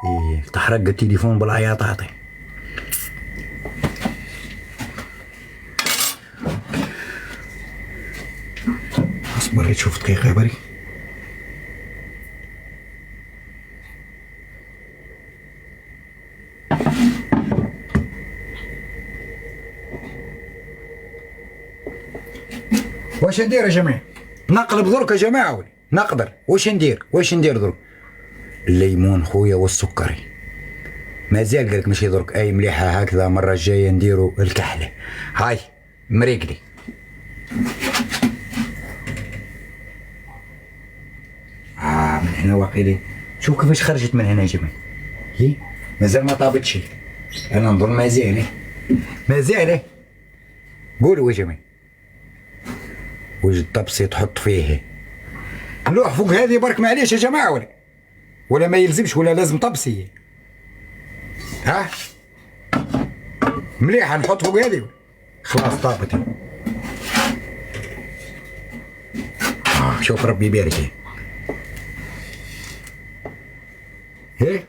إيه تحرق التليفون بالعياطات. اصبر تشوف دقيقة يا بري. واش ندير يا جماعة؟ نقلب درك يا جماعة ولي نقدر. واش ندير درك؟ الليمون خويا والسكري مازال قالك ماشي درك. اي مليحة هكذا. المرة الجاية نديرو الكحلة. هاي مريقلي. من هنا واقيلي. شوف كيفاش خرجت من هنا يا جماعة. هي مازال ما طابتش. انا نظن مازال. قولوا يا جماعة. وجد طبسي تحط فيه اللوح فوق هذه برك. معليش يا جماعة ولا ما يلزمش ولا لازم طبسي؟ ها مليحة نحط فوق هذه. خلاص طابت. شوف ربي يبارك. ايه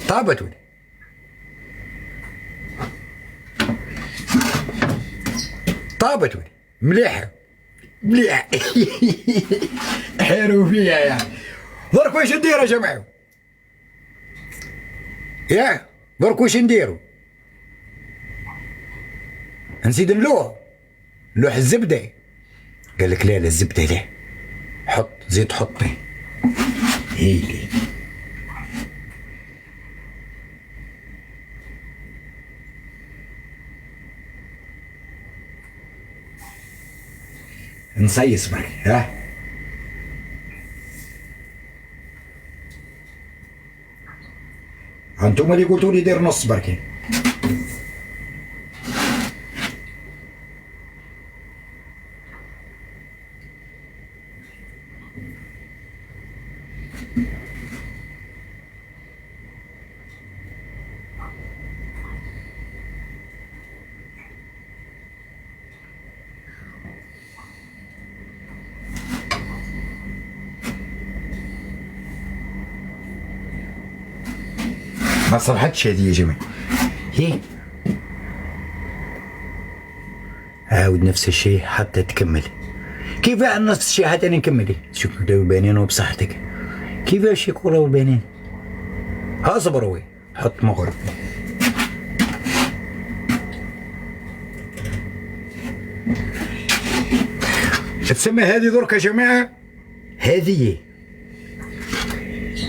طابت ولي. مليحة حيروا فيها يعني. درك واش ندير يا جماعة؟ درك واش نديرو؟ نزيد نلوح الزبدة. قال لك لا الزبدة لا. زيد حطي. هيلي نصيص برك. انتم اللي قلتوا لي دير نص بركي. ما صلحتش هذه يا جماعة. هي عاود نفس الشيء حتى تكمل. كيف نفس الشيء حتى نكمل؟ شوف البنين وبصحتك كيفاش يكونوا البنين. اصبروا حط مغرب. تسمى هذه درك يا جماعة. هذه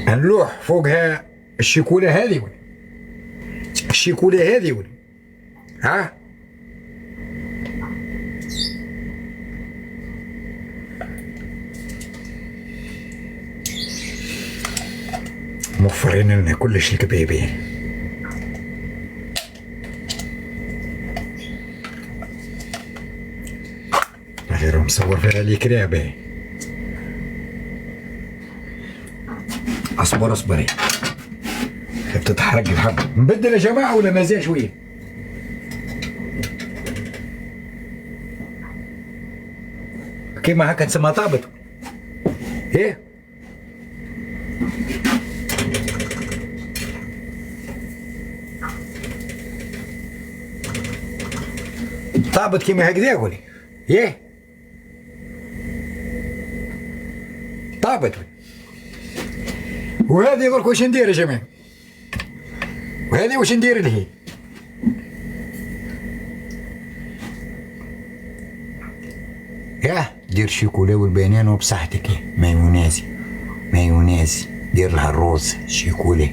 نلوح فوقها الشيكولة هذه ولا موفرين لنا كلش الكبيبين. غير مصور فيها الكرابة. اصبري تتحرق الحب. نبدل يا جماعة ولا مازال شوية؟ كيما هكا تسمى طابت. ايه طابت كيما هكذا قولي. ايه طابت. وهذه درك واش ندير يا جماعة؟ وهذه واش ندير لهي؟ دير شيكولا والبنان وبصحتك. مايونيز دير لها الروز شيكولا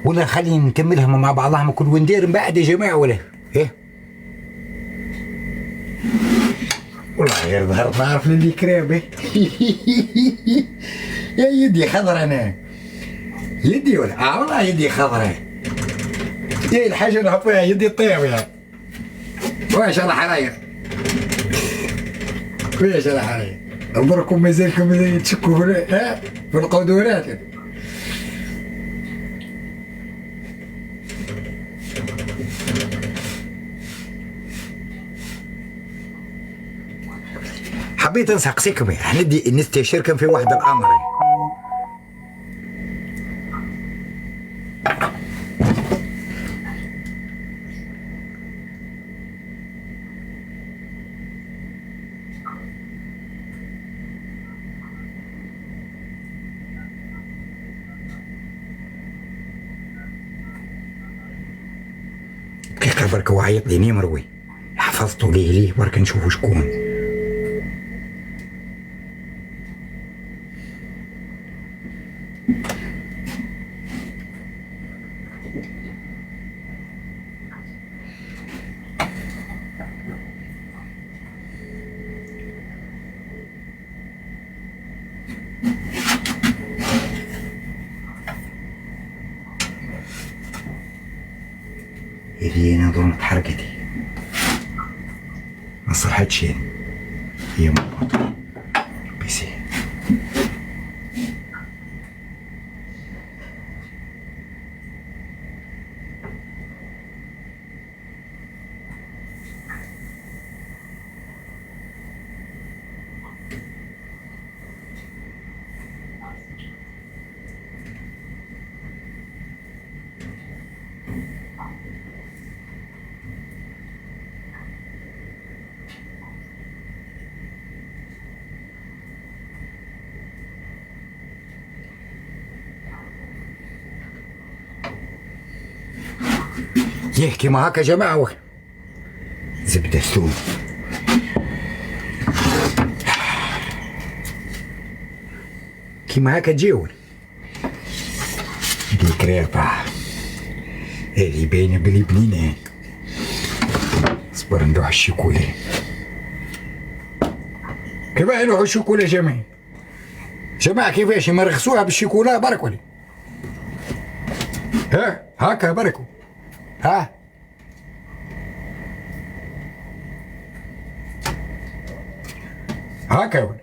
ولا خلي نكملهم مع بعضهم كل وندير من بعد يا جماعة ولا والله غير ظهرت نعرف اللي كرابة. يا يدي خضرة انا. يدي ولا والله يدي خضرة. يا الحاجة نحط فيها يدي الطيب يعني. واش انا حرايق. واش انا حرايق. انظركم مازالكم تشكوا في القدورات. حبيت نسقسيكم نستشيركم في واحد الامر. برك هو عيط لي مروي حفظته ليه برك نشوفو شكون. هذه نظن تحركتي ما صلحتش يعني هي مضبوطة بيسي. يحكي معاك يا جماعة زبدة ثوم كيما هكا تجيون دي كريبة هذي باينة بلي بنينة. اصبر ندوح الشوكولة. كيفاه نروحو الشوكولة جماعة كيفاش يمرخصوها بالشوكولا برك ولا ها هكا بركو ها هكا ولا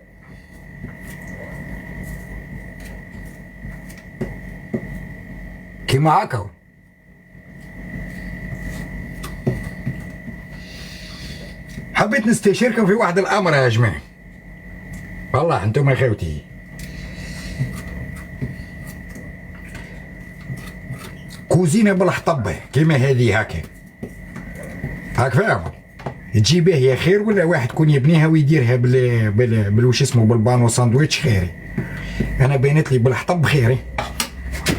كيما هكا ولا. حبيت نستشيركم في واحد الامر يا جماعه والله انتم اخوتي. كوزينة بالحطبة كيما هذه هكا هاك فاهم تجيبيه يا خير ولا واحد كون يبنيها ويديرها بالوش اسمه بالبانو ساندويتش خيري. انا بينت لي بالحطب خيري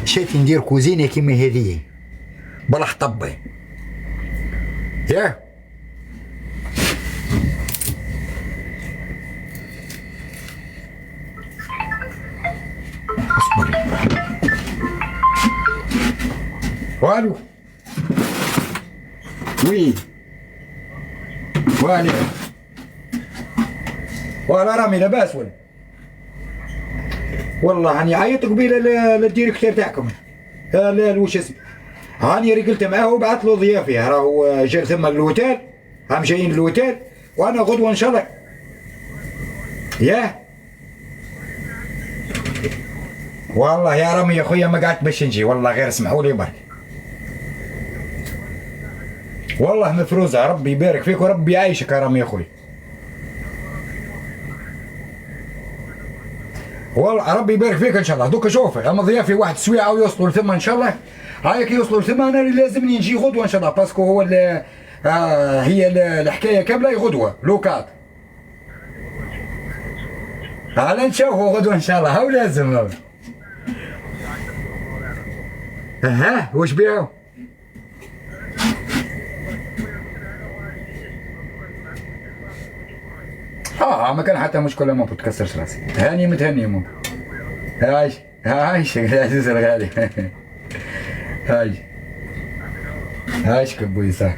شاتي ندير كوزينة كيما هذه بالحطبة يا اصبري. والو وي والي ولا رامي لاباس ولا والله هاني عيط قبيله للديريكتور تاعكم وش اسمه هاني رجلت معاه وبعث له ضيافي راهو جا ثم اللوتيل هم جايين اللوتيل وانا غدوه ان شاء الله ياه. والله يا رامي يا خويا ما قعدت باش نجي والله غير اسمحوا لي برك والله مفروزة ربي يبارك فيك وربي يعيشك يا رامي يا خويا والله ربي يبارك فيك ان شاء الله. دوك شوف اما ضيافي واحد سويعه ويوصلوا لثم ان شاء الله هايك يوصلوا لثم انا اللي لازمني نجي غدوه ان شاء الله باسكو هو هي الحكايه كامله غدوه لوكات على نشوفوا غدوه ان شاء الله هاو لازم ها واش بيعوا ما كان حتى مشكلة ما بتكسرش راسي. هاني متهني مو عايش العزيز الغالي عايش كبوي صح.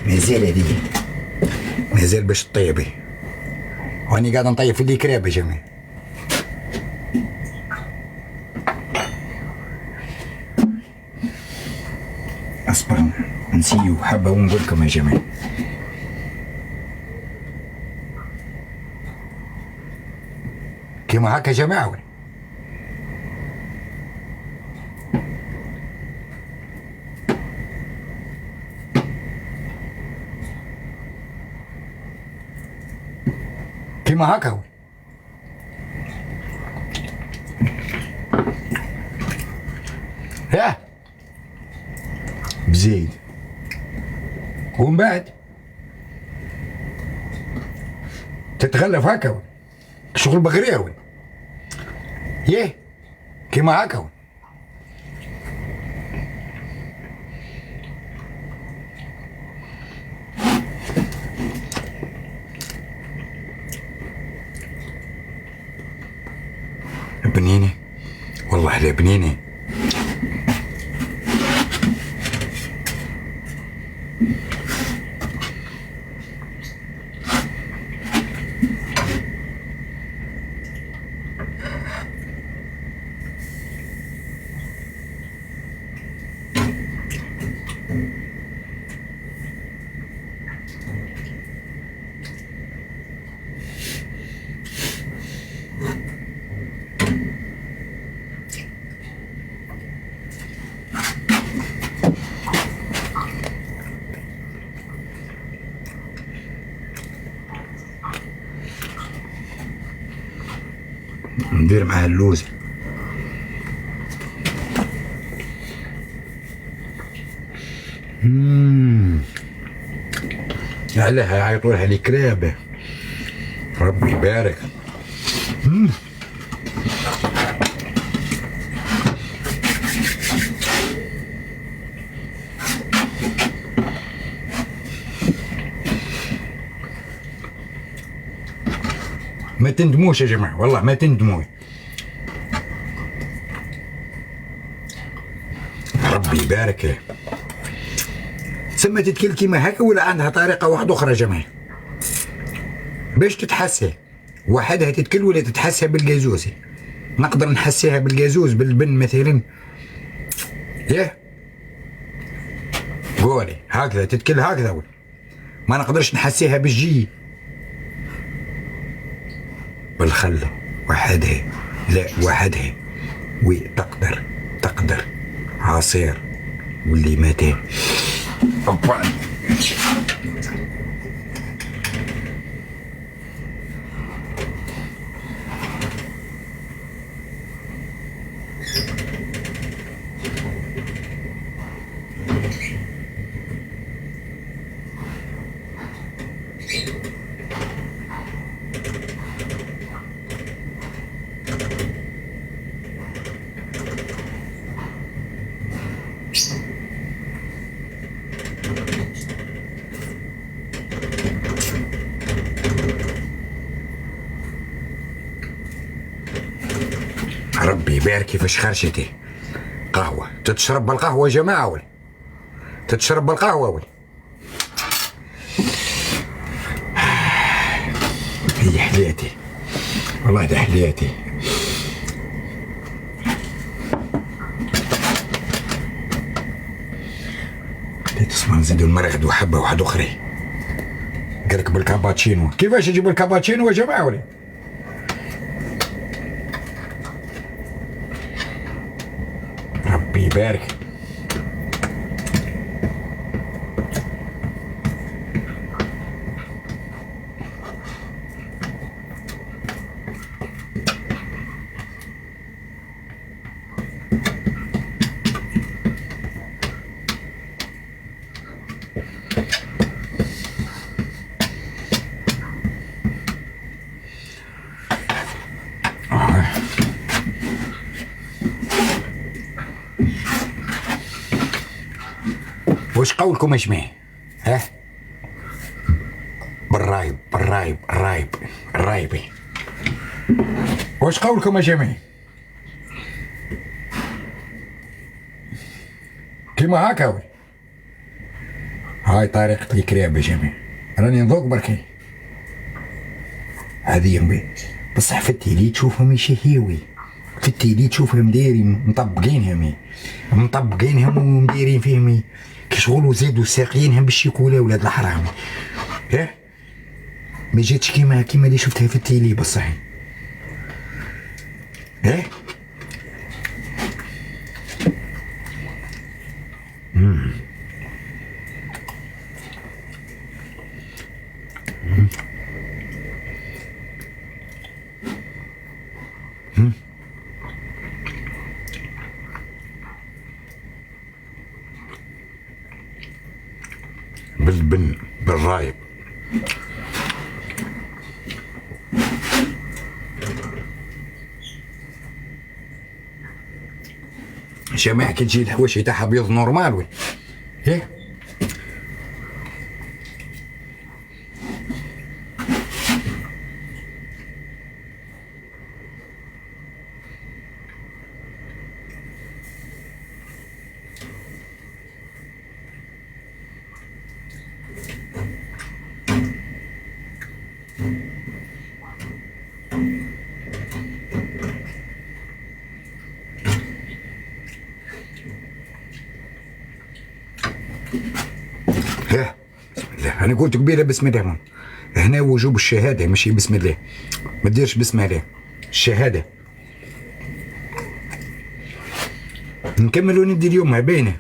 مازال هذه مازال باش تطيبي واني قاعد نطيب في اللي كراب يا جماعة. اصبر نسيو حبة ونقول لكم يا جماعة كيما هكا يا جماعة ولا كيما هكا ولا ياه بزيد ومن بعد تتغلف هكا شغل بغرير وين ياه كيما هكا. بنينة والله لا بنينة. ندير معاه اللوز. علاه يعيطوا لها لي كراب. ربي يبارك. ما تندموش يا جماعة والله ما تندموش. ربي يبارك. تسمى تتكل كيما هكا ولا عندها طريقة واحدة أخرى يا جماعة باش تتحسها؟ وحدها تتكل ولا تتحسها بالجازوز؟ نقدر نحسيها بالجازوز بالبن مثلا. ياه قولي هكذا تتكل هكذا ولا ما نقدرش نحسيها بالجي بالخل وحدها؟ لا وحدها. وي تقدر عصير واللي متى. ربي يبارك. كيفاش خرجتي قهوة؟ تتشرب بالقهوة يا جماعة ولا تتشرب بالقهوة ولا؟ هي حليتي والله ده حليتي. تسمع نزيدو المرقد وحبة واحدة أخرى. قالك بالكاباتشينو. كيفاش يجيبوا الكاباتشينو يا جماعة ولا؟ ربي يبارك. وش قولكم يا جماعة؟ ها؟ بالرايب وش قولكم يا جماعة؟ كيما هكا. هاي طريقة الكراب يا جماعة. راني نذوق بركي. هذه يمبي بصح في التيلي تشوفهم يشهيوي. في التيلي تشوفهم دايرين مطبقينهم ومديرين فيهم كشغل وزادوا ساقيينهم بالشيكولا ولاد الحرام. اه ما جاتش كيما اللي شفتها في التيلي بصح. اه بالبن بالرايب. الجماعة كي تجي الحواشي تاعها بيض نورمال وي. ايه ها بسم الله. انا قلت قبيله بسم الله. هنا وجوب الشهاده ماشي بسم الله. ما ديرش بسم الله الشهاده. نكملوا ندي اليوم باينه.